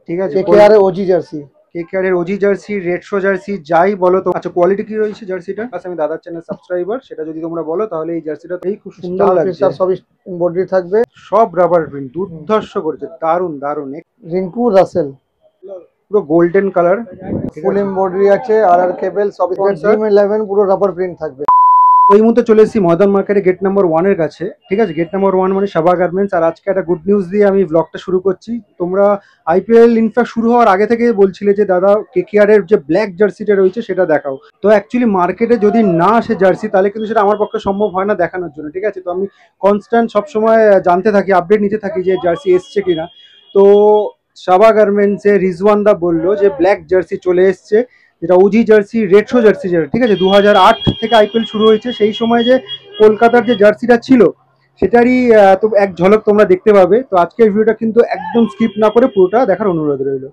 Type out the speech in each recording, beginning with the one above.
ঠিক আছে, কেকেআর এর ওজি জার্সি। কেকেআর এর ওজি জার্সি, রেট্রো জার্সি যাই বলো তো। আচ্ছা, কোয়ালিটি কি রয়েছে জার্সিটা? আচ্ছা, আমি দাদার চ্যানেল সাবস্ক্রাইবার, সেটা যদি তোমরা বলো তাহলে এই জার্সিটা এই খুব সুন্দর স্টার লাগছে। ফিচার সব এমব্রয়ডারি থাকবে। সব রাবার প্রিন্ট, দুর্ধর্ষ করছে, দারুন দারুন। রিঙ্কু রাসেল পুরো গোল্ডেন কালার, ঠিক ফুল আছে। এমব্রয়ডারি আছে, আর কেবল সব স্পন্সর। ড্রিম 11 পুরো রাবার প্রিন্ট থাকবে। তো এই মুহূর্তে চলে এসেছি ময়দান মার্কেটে গেট নাম্বার 1 এর কাছে। ঠিক আছে, গেট নাম্বার 1 মানে সাবা গার্মেন্টস। আর আজকে একটা গুড নিউজ দিয়ে আমি ব্লগটা শুরু করছি। তোমরা আইপিএল ইনফ্যাক্ট শুরু হওয়ার আগে থেকে বলছিলে যে দাদা কেকেআর এর যে ব্ল্যাক জার্সিটা রয়েছে সেটা দেখাও। তো অ্যাকচুয়ালি মার্কেটে যদি না আসে জার্সি তাহলে কিন্তু সেটা আমার পক্ষে সম্ভব হয় না দেখানোর জন্য। ঠিক আছে, তো আমি কনস্ট্যান্ট সবসময় জানতে থাকি, আপডেট নিতে থাকি যে জার্সি এসছে কিনা। তো সাবা গার্মেন্টসে রিজওয়ান দা বললো যে ব্ল্যাক জার্সি চলে এসছে, যেটা ওজি জার্সি, রেট্রো জার্সি, যেটা ঠিক আছে 2008 থেকে আইপিএল শুরু হয়েছে। সেই সময় যে কলকাতার যে জার্সিটা ছিল সেটারই তো এক ঝলক তোমরা দেখতে পাবে। তো আজকের ভিডিওটা কিন্তু একদম স্কিপ না করে পুরোটা দেখার অনুরোধ রইল।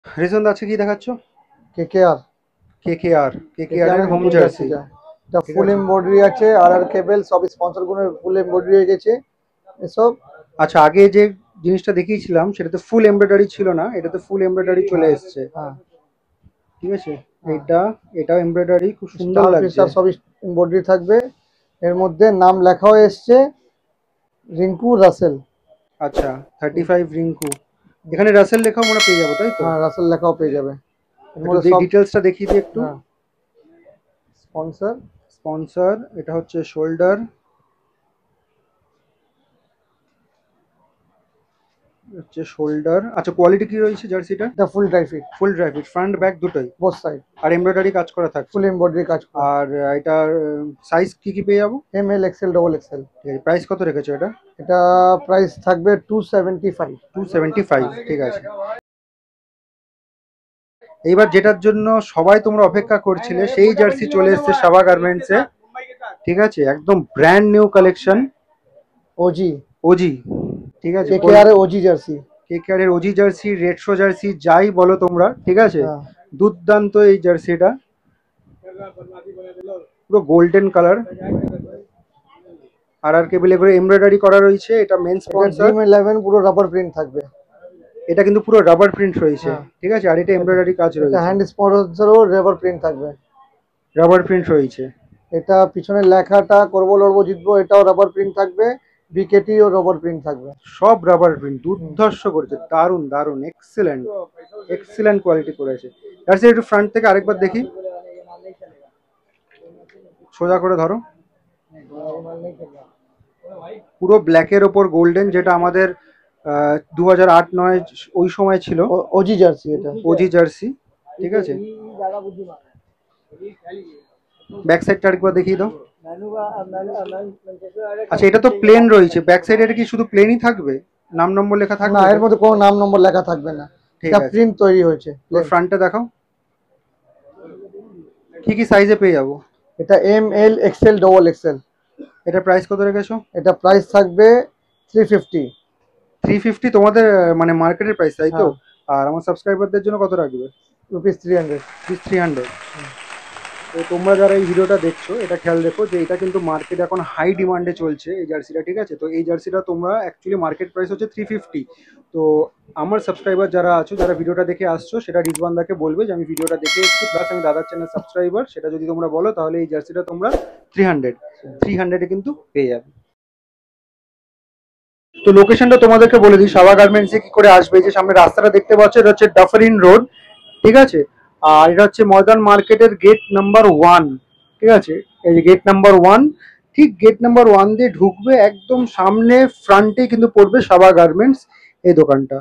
রিজন আজকে কি দেখাচ্ছ? কেকেআর কেকেআর এর হোম জার্সি। এটা ঠিক ফুল আছে। এমব্রয়ডারি আছে, আর কেবল সব স্পন্সর গুলো ফুল এমব্রয়ডারি হয়ে গেছে এসব। আচ্ছা, আগে যে জিনিসটা দেখিয়েছিলাম সেটাতে ফুল এমব্রয়ডারি ছিল না, এটাতে ফুল এমব্রয়ডারি চলে এসছে। হ্যাঁ, ঠিক আছে, হ্যাঁ। এটাও এমব্রয়ডারি, খুব সুন্দর স্টার লাগছে। ফিচার সব এমব্রয়ডারি থাকবে। এর মধ্যে নাম লেখাও এসছে, রিঙ্কু রাসেল। আচ্ছা, 35 রিঙ্কু। এখানে রাসেল লেখাও আমরা পেয়ে যাবো, তাই তো? হ্যাঁ, রাসেল লেখাও পেয়ে যাবে। এর একটু মধ্যে সব ডিটেলসটা দেখিয়ে দিই একটু। হ্যাঁ, স্পন্সর। স্পন্সর, এটা হচ্ছে শোল্ডার, হচ্ছে শোল্ডার। আচ্ছা, কোয়ালিটি কি রয়েছে জার্সিটা? এটা ফুল ড্রাই ফিট, ফুল ড্রাই ফিট, ফ্রন্ট ব্যাক দুটোই। বোথ সাইড আর এমব্রয়ডারি কাজ করা থাকছে। ফুল এমব্রয়ডারি কাজ করা। আর এটার সাইজ কি কি পেয়ে যাবো? M L XL double XL. ঠিক আছে, প্রাইস কত রেখেছো এটা? এটা প্রাইস থাকবে 275। 275, ঠিক আছে। এইবার যেটার জন্য সবাই তোমরা অপেক্ষা করছিলে সেই জার্সি চলে এসেছে সাবা গার্মেন্টসে। ঠিক আছে, একদম brand new collection, OG OG. ঠিক আছে, কেকেআর এর ওজি জার্সি। কেকেআর এর ওজি জার্সি, রেট্রো জার্সি যাই বলো তোমরা। ঠিক আছে, হ্যাঁ, দুর্দান্ত এই জার্সিটা, পুরো গোল্ডেন কালার। আর কেবল করে এমব্রয়ডারি করা রয়েছে। এটা মেন এটা স্পন্সর। ড্রিম 11 পুরো রাবার প্রিন্ট থাকবে। এটা কিন্তু পুরো রাবার প্রিন্ট রয়েছে। হ্যাঁ, ঠিক আছে, আর এটা এমব্রয়ডারি কাজ এটা রয়েছে, হ্যান্ড স্পন্সরও রাবার প্রিন্ট থাকবে। রাবার প্রিন্ট রয়েছে। এটা পিছনে লেখাটা করবো লড়বো জিতবো, এটাও রাবার প্রিন্ট থাকবে। বিকেটি ও রাবার প্রিন্ট থাকবে। সব রাবার প্রিন্ট, দুর্ধর্ষ করেছে, দারুন দারুন, এক্সেলেন্ট, এক্সেলেন্ট কোয়ালিটি করেছে। জার্সি একটু ফ্রন্ট থেকে আরেকবার দেখি, সোজা করে ধরো। পুরো ব্ল্যাকের ওপর গোল্ডেন, যেটা আমাদের 2008-9 ওই সময় ছিল ওজি জার্সি এটা। OG jersey. ঠিক আছে, ব্যাক সাইডটা আরেকবার দেখিয়ে দাও। আচ্ছা, এটা তো প্লেন রয়েছে, ব্যাক সাইডে এটা কি শুধু প্লেনই থাকবে, নাম নম্বর লেখা থাকবে? না, এর মধ্যে কোনো নাম নম্বর লেখা থাকবে না। ঠিক এটা আছে, প্রিন্ট তৈরি হয়েছে। ফ্রন্টটা দেখাও, কি কি সাইজে পেয়ে যাবো? এটা M L XL double XL. এটা প্রাইস কত রেখেছো? এটা প্রাইস থাকবে 350। 350 তোমাদের মানে মার্কেটের প্রাইস, তাই তো? হ্যাঁ। আর আমার সাবস্ক্রাইবারদের জন্য কত রাখবে? রুপিস 300। 300। তো তোমরা যারা এই ভিডিওটা দেখছো এটা খেয়াল রেখো যে এটা কিন্তু মার্কেট এখন হাই ডিমান্ডে চলছে এই জার্সিটা। ঠিক আছে, তো এই জার্সিটা তোমরা অ্যাকচুয়ালি মার্কেট প্রাইস হচ্ছে 350। তো আমার সাবস্ক্রাইবার যারা আছো, যারা ভিডিওটা দেখে আসছো, সেটা রিজওয়ান দাকে বলবে যে আমি ভিডিওটা দেখে এসেছি, প্লাস আমি দাদার চ্যানেল সাবস্ক্রাইবার, সেটা যদি তোমরা বলো তাহলে এই জার্সিটা তোমরা 300 কিন্তু পেয়ে যাবে। তো লোকেশনটা তোমাদেরকে বলে দিই, সাবা গার্মেন্টসে কি করে আসবে। যে সামনে রাস্তাটা দেখতে পাচ্ছ এটা হচ্ছে ডাফারিন রোড। ঠিক আছে, আর এটা হচ্ছে ময়দান মার্কেটের গেট নাম্বার 1। ঠিক আছে, এই যে গেট নাম্বার 1, ঠিক গেট নাম্বার 1 দিয়ে ঢুকবে, একদম সামনে ফ্রন্টে কিন্তু পড়বে সাবা গার্মেন্টস এই দোকানটা।